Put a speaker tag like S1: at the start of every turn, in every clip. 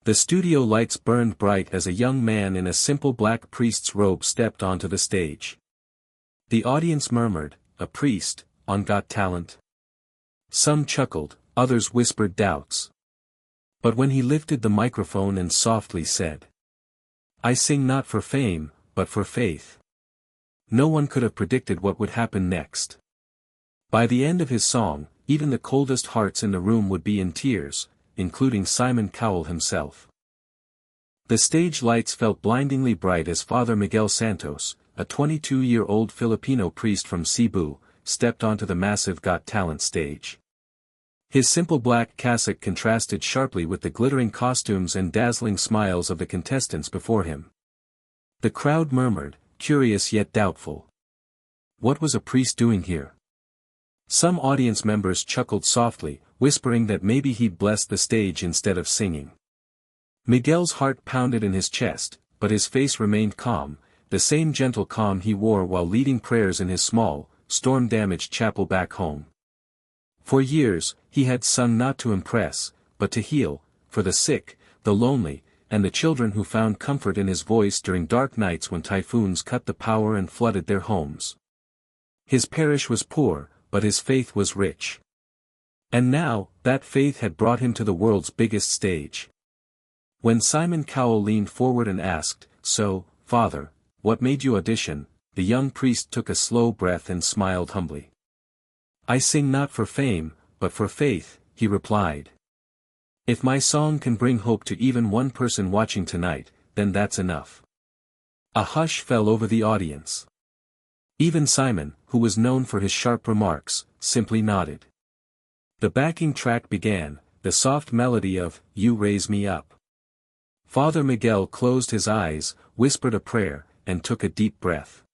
S1: The studio lights burned bright as a young man in a simple black priest's robe stepped onto the stage. The audience murmured, "A priest, on Got Talent?" Some chuckled, others whispered doubts. But when he lifted the microphone and softly said, "I sing not for fame, but for faith," no one could have predicted what would happen next. By the end of his song, even the coldest hearts in the room would be in tears, including Simon Cowell himself. The stage lights felt blindingly bright as Father Miguel Santos, a 22-year-old Filipino priest from Cebu, stepped onto the massive Got Talent stage. His simple black cassock contrasted sharply with the glittering costumes and dazzling smiles of the contestants before him. The crowd murmured, curious yet doubtful. What was a priest doing here? Some audience members chuckled softly, whispering that maybe he'd blessed the stage instead of singing. Miguel's heart pounded in his chest, but his face remained calm, the same gentle calm he wore while leading prayers in his small, storm-damaged chapel back home. For years, he had sung not to impress, but to heal, for the sick, the lonely, and the children who found comfort in his voice during dark nights when typhoons cut the power and flooded their homes. His parish was poor, but his faith was rich. And now, that faith had brought him to the world's biggest stage. When Simon Cowell leaned forward and asked, "So, Father, what made you audition?" the young priest took a slow breath and smiled humbly. "I sing not for fame, but for faith," he replied. "If my song can bring hope to even one person watching tonight, then that's enough." A hush fell over the audience. Even Simon, who was known for his sharp remarks, simply nodded. The backing track began, the soft melody of "You Raise Me Up." Father Miguel closed his eyes, whispered a prayer, and took a deep breath.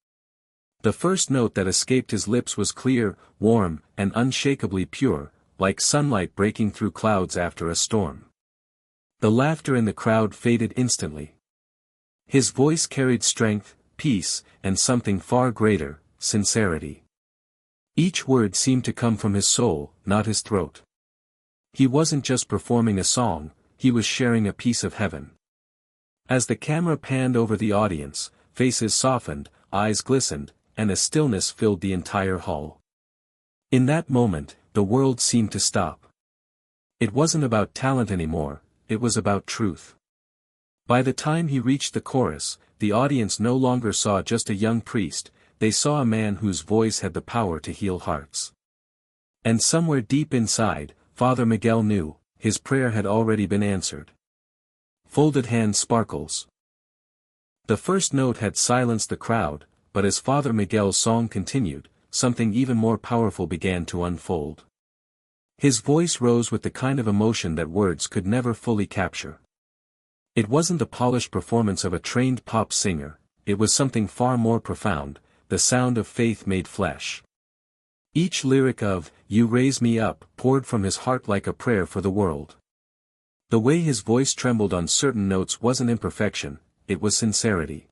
S1: The first note that escaped his lips was clear, warm, and unshakably pure, like sunlight breaking through clouds after a storm. The laughter in the crowd faded instantly. His voice carried strength, peace, and something far greater, sincerity. Each word seemed to come from his soul, not his throat. He wasn't just performing a song, he was sharing a piece of heaven. As the camera panned over the audience, faces softened, eyes glistened, and a stillness filled the entire hall. In that moment, the world seemed to stop. It wasn't about talent anymore, it was about truth. By the time he reached the chorus, the audience no longer saw just a young priest, they saw a man whose voice had the power to heal hearts. And somewhere deep inside, Father Miguel knew, his prayer had already been answered. Folded hand sparkles. The first note had silenced the crowd, but as Father Miguel's song continued, something even more powerful began to unfold. His voice rose with the kind of emotion that words could never fully capture. It wasn't the polished performance of a trained pop singer, it was something far more profound, the sound of faith made flesh. Each lyric of "You Raise Me Up" poured from his heart like a prayer for the world. The way his voice trembled on certain notes wasn't imperfection, it was sincerity.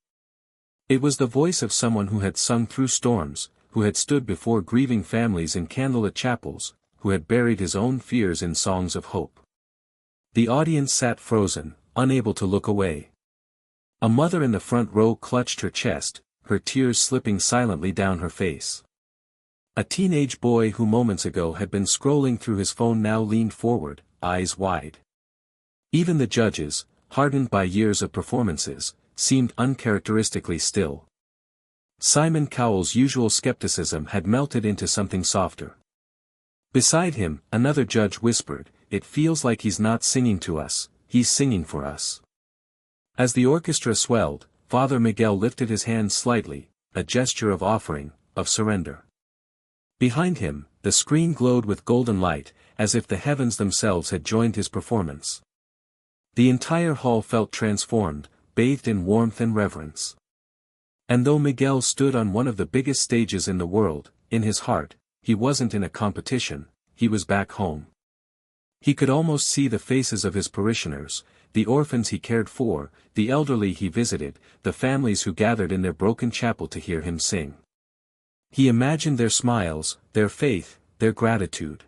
S1: It was the voice of someone who had sung through storms, who had stood before grieving families in candlelit chapels, who had buried his own fears in songs of hope. The audience sat frozen, unable to look away. A mother in the front row clutched her chest, her tears slipping silently down her face. A teenage boy who moments ago had been scrolling through his phone now leaned forward, eyes wide. Even the judges, hardened by years of performances, seemed uncharacteristically still. Simon Cowell's usual skepticism had melted into something softer. Beside him, another judge whispered, "It feels like he's not singing to us, he's singing for us." As the orchestra swelled, Father Miguel lifted his hands slightly, a gesture of offering, of surrender. Behind him, the screen glowed with golden light, as if the heavens themselves had joined his performance. The entire hall felt transformed, bathed in warmth and reverence. And though Miguel stood on one of the biggest stages in the world, in his heart, he wasn't in a competition, he was back home. He could almost see the faces of his parishioners, the orphans he cared for, the elderly he visited, the families who gathered in their broken chapel to hear him sing. He imagined their smiles, their faith, their gratitude.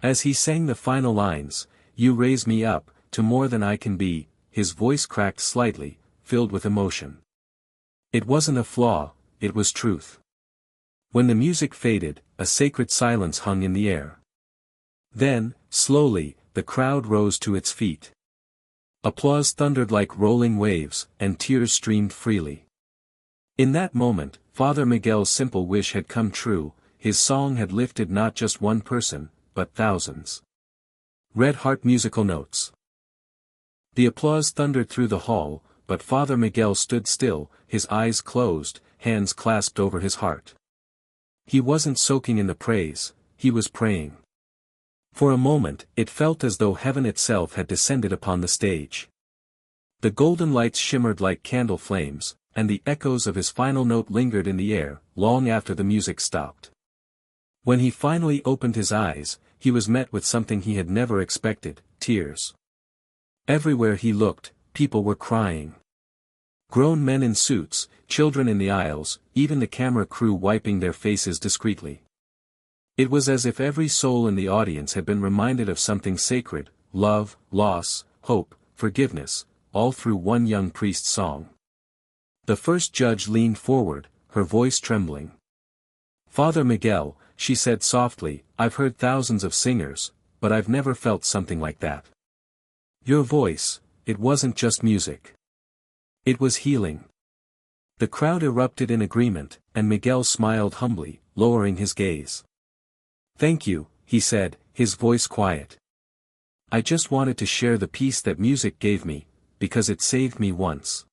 S1: As he sang the final lines, "You Raise Me Up," to more than I can be." His voice cracked slightly, filled with emotion. It wasn't a flaw, it was truth. When the music faded, a sacred silence hung in the air. Then, slowly, the crowd rose to its feet. Applause thundered like rolling waves, and tears streamed freely. In that moment, Father Miguel's simple wish had come true. His song had lifted not just one person, but thousands. Red Heart musical notes. The applause thundered through the hall, but Father Miguel stood still, his eyes closed, hands clasped over his heart. He wasn't soaking in the praise, he was praying. For a moment, it felt as though heaven itself had descended upon the stage. The golden lights shimmered like candle flames, and the echoes of his final note lingered in the air, long after the music stopped. When he finally opened his eyes, he was met with something he had never expected: tears. Everywhere he looked, people were crying. Grown men in suits, children in the aisles, even the camera crew wiping their faces discreetly. It was as if every soul in the audience had been reminded of something sacred: love, loss, hope, forgiveness, all through one young priest's song. The first judge leaned forward, her voice trembling. "Father Miguel," she said softly, "I've heard thousands of singers, but I've never felt something like that. Your voice, it wasn't just music. It was healing." The crowd erupted in agreement, and Miguel smiled humbly, lowering his gaze. "Thank you," he said, his voice quiet. "I just wanted to share the peace that music gave me, because it saved me once."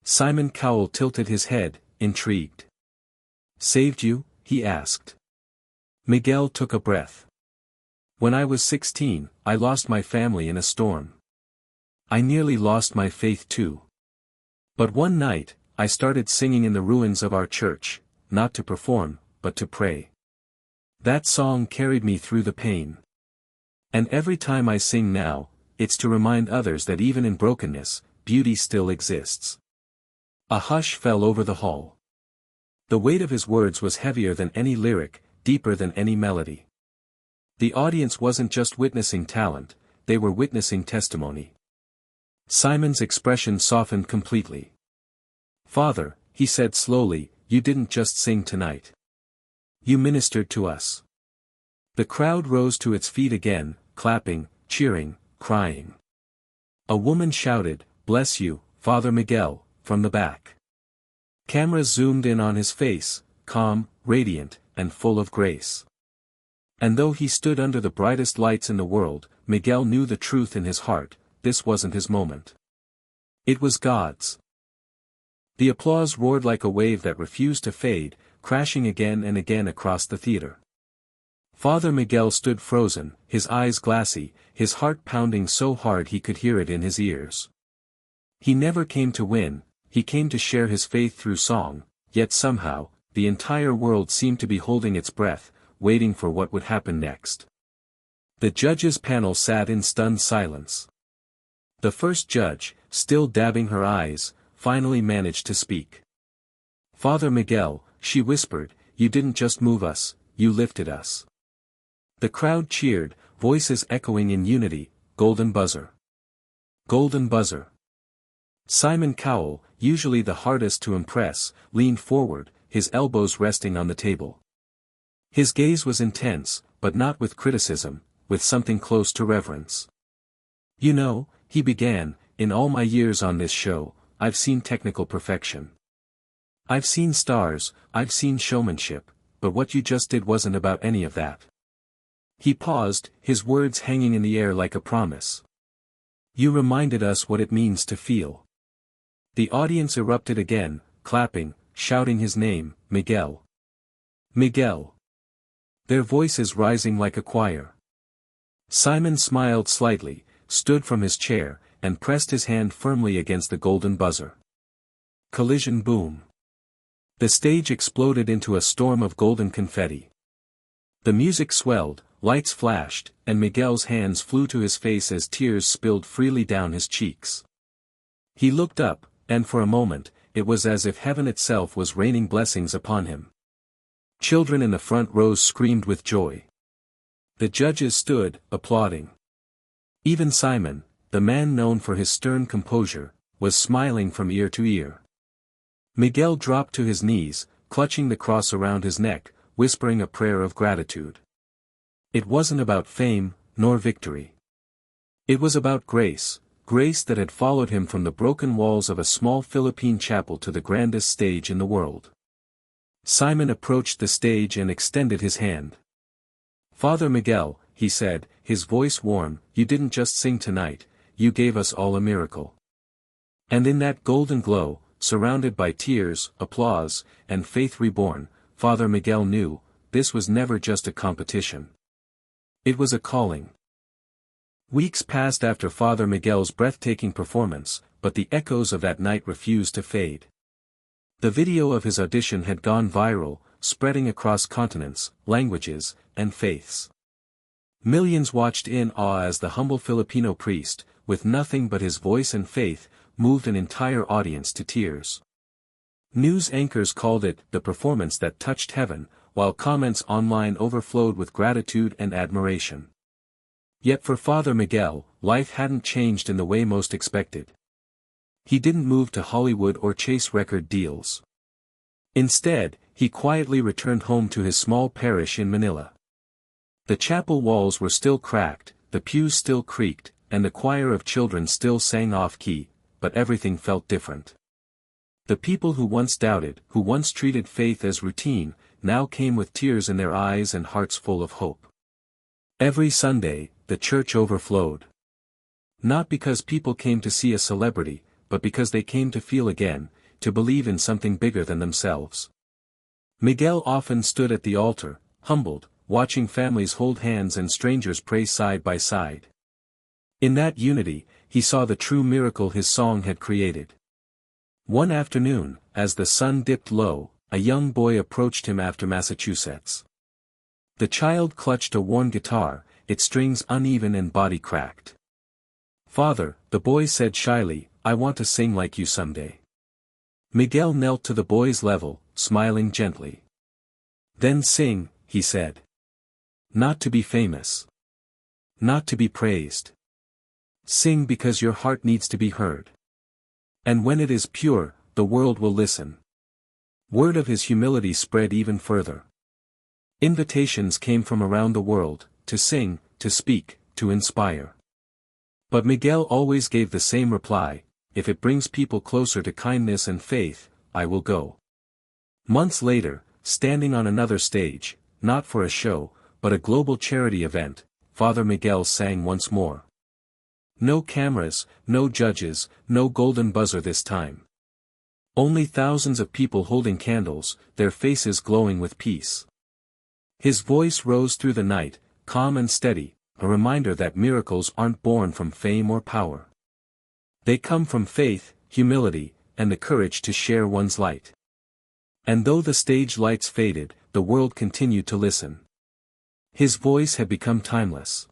S1: Simon Cowell tilted his head, intrigued. "Saved you?" he asked. Miguel took a breath. "When I was 16, I lost my family in a storm. I nearly lost my faith too. But one night, I started singing in the ruins of our church, not to perform, but to pray. That song carried me through the pain. And every time I sing now, it's to remind others that even in brokenness, beauty still exists." A hush fell over the hall. The weight of his words was heavier than any lyric, deeper than any melody. The audience wasn't just witnessing talent, they were witnessing testimony. Simon's expression softened completely. "Father," he said slowly, "you didn't just sing tonight. You ministered to us." The crowd rose to its feet again, clapping, cheering, crying. A woman shouted, "Bless you, Father Miguel," from the back. Cameras zoomed in on his face, calm, radiant, and full of grace. And though he stood under the brightest lights in the world, Miguel knew the truth in his heart: this wasn't his moment. It was God's. The applause roared like a wave that refused to fade, crashing again and again across the theater. Father Miguel stood frozen, his eyes glassy, his heart pounding so hard he could hear it in his ears. He never came to win, he came to share his faith through song, yet somehow, the entire world seemed to be holding its breath, waiting for what would happen next. The judges' panel sat in stunned silence. The first judge, still dabbing her eyes, finally managed to speak. "Father Miguel," she whispered, "you didn't just move us, you lifted us." The crowd cheered, voices echoing in unity: "Golden buzzer! Golden buzzer!" Simon Cowell, usually the hardest to impress, leaned forward, his elbows resting on the table. His gaze was intense, but not with criticism, with something close to reverence. "You know," he began, "in all my years on this show, I've seen technical perfection. I've seen stars, I've seen showmanship, but what you just did wasn't about any of that." He paused, his words hanging in the air like a promise. "You reminded us what it means to feel." The audience erupted again, clapping, shouting his name: "Miguel! Miguel!" Their voices rising like a choir. Simon smiled slightly, stood from his chair, and pressed his hand firmly against the golden buzzer. Collision boom. The stage exploded into a storm of golden confetti. The music swelled, lights flashed, and Miguel's hands flew to his face as tears spilled freely down his cheeks. He looked up, and for a moment, it was as if heaven itself was raining blessings upon him. Children in the front rows screamed with joy. The judges stood, applauding. Even Simon, the man known for his stern composure, was smiling from ear to ear. Miguel dropped to his knees, clutching the cross around his neck, whispering a prayer of gratitude. It wasn't about fame, nor victory. It was about grace, grace that had followed him from the broken walls of a small Philippine chapel to the grandest stage in the world. Simon approached the stage and extended his hand. "Father Miguel," he said, his voice warm, "you didn't just sing tonight, you gave us all a miracle." And in that golden glow, surrounded by tears, applause, and faith reborn, Father Miguel knew, this was never just a competition. It was a calling. Weeks passed after Father Miguel's breathtaking performance, but the echoes of that night refused to fade. The video of his audition had gone viral, spreading across continents, languages, and faiths. Millions watched in awe as the humble Filipino priest, with nothing but his voice and faith, moved an entire audience to tears. News anchors called it the performance that touched heaven, while comments online overflowed with gratitude and admiration. Yet for Father Miguel, life hadn't changed in the way most expected. He didn't move to Hollywood or chase record deals. Instead, he quietly returned home to his small parish in Manila. The chapel walls were still cracked, the pews still creaked, and the choir of children still sang off-key, but everything felt different. The people who once doubted, who once treated faith as routine, now came with tears in their eyes and hearts full of hope. Every Sunday, the church overflowed. Not because people came to see a celebrity, but because they came to feel again, to believe in something bigger than themselves. Miguel often stood at the altar, humbled, watching families hold hands and strangers pray side by side. In that unity, he saw the true miracle his song had created. One afternoon, as the sun dipped low, a young boy approached him after Massachusetts. The child clutched a worn guitar, its strings uneven and body cracked. "Father," the boy said shyly, "I want to sing like you someday." Miguel knelt to the boy's level, smiling gently. "Then sing," he said. "Not to be famous. Not to be praised. Sing because your heart needs to be heard. And when it is pure, the world will listen." Word of his humility spread even further. Invitations came from around the world, to sing, to speak, to inspire. But Miguel always gave the same reply: "If it brings people closer to kindness and faith, I will go." Months later, standing on another stage, not for a show, but a global charity event, Father Miguel sang once more. No cameras, no judges, no golden buzzer this time. Only thousands of people holding candles, their faces glowing with peace. His voice rose through the night, calm and steady, a reminder that miracles aren't born from fame or power. They come from faith, humility, and the courage to share one's light. And though the stage lights faded, the world continued to listen. His voice had become timeless.